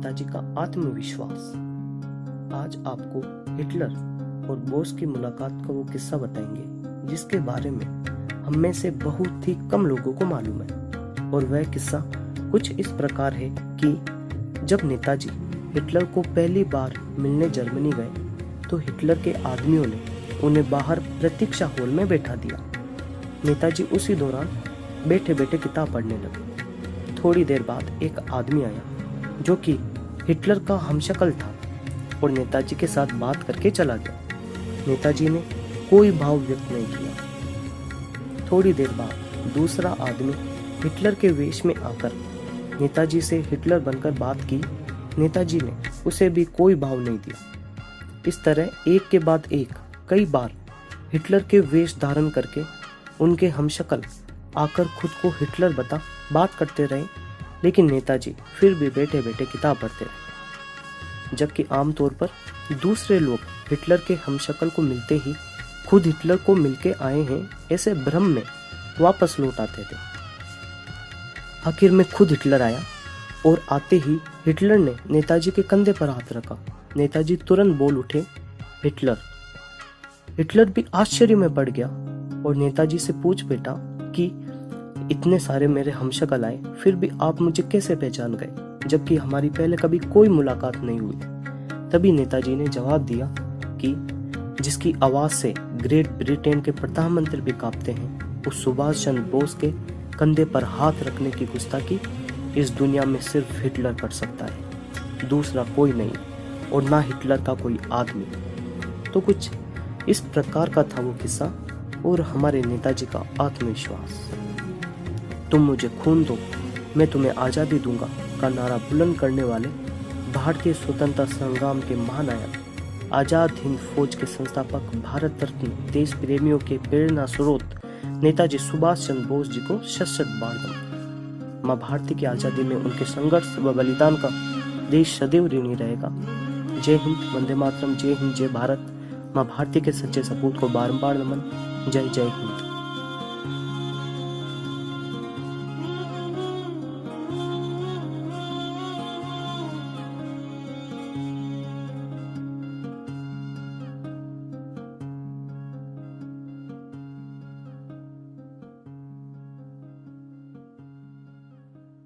नेताजी का आत्मविश्वास। आज आपको हिटलर और बोस की मुलाकात का वो किस्सा बताएंगे जिसके बारे में हम में से बहुत ही कम लोगों को मालूम है। और वह किस्सा कुछ इस प्रकार है कि जब नेताजी हिटलर को पहली बार मिलने जर्मनी गए तो हिटलर के आदमियों ने उन्हें बाहर प्रतीक्षा हॉल में बैठा दिया। नेताजी उसी दौरान बैठे बैठे किताब पढ़ने लगे। थोड़ी देर बाद एक आदमी आया जो कि हिटलर का हमशक्ल था और नेताजी के साथ बात करके चला गया। नेताजी ने कोई भाव व्यक्त नहीं किया। थोड़ी देर बाद दूसरा आदमी हिटलर के वेश में आकर नेताजी से हिटलर बनकर बात की। नेताजी ने उसे भी कोई भाव नहीं दिया। इस तरह एक के बाद एक कई बार हिटलर के वेश धारण करके उनके हमशक्ल आकर खुद को हिटलर बता बात करते रहे, लेकिन नेताजी फिर भी बैठे बैठे किताब पढ़ते रहे। जबकि आमतौर पर दूसरे लोग हिटलर के हमशक्ल को मिलते ही खुद हिटलर को मिलके आए हैं ऐसे भ्रम में वापस लौट आते थे। आखिर में खुद हिटलर आया और आते ही हिटलर ने नेताजी के कंधे पर हाथ रखा। नेताजी तुरंत बोल उठे, हिटलर। हिटलर भी आश्चर्य में पड़ गया और नेताजी से पूछ बैठा कि इतने सारे मेरे हमशक्ल आए फिर भी आप मुझे कैसे पहचान गए, जबकि हमारी पहले कभी कोई मुलाकात नहीं हुई। तभी नेताजी ने जवाब दिया कि जिसकी आवाज से ग्रेट ब्रिटेन के प्रधानमंत्री भी कांपते हैं, उस सुभाष चंद्र बोस के कंधे पर हाथ रखने की गुस्ताखी इस दुनिया में सिर्फ हिटलर कर सकता है, दूसरा कोई नहीं, और ना हिटलर का कोई आदमी। तो कुछ इस प्रकार का था वो किस्सा और हमारे नेताजी का आत्मविश्वास। तुम मुझे खून दो, मैं तुम्हें आज़ादी दूंगा का नारा बुलंद करने वाले भारतीय स्वतंत्रता संग्राम के महानायक, आज़ाद हिंद फौज के संस्थापक, भारत रत्न, देश प्रेमियों के प्रेरणा स्रोत नेताजी सुभाष चंद्र बोस जी को शत बार माँ भारती की आज़ादी में उनके संघर्ष व बलिदान का देश सदैव ऋणी रहेगा। जय हिंद, वंदे मातरम, जय हिंद, जय भारत। माँ भारती के सच्चे सपूत को बारंबार नमन। जय जय हिंद।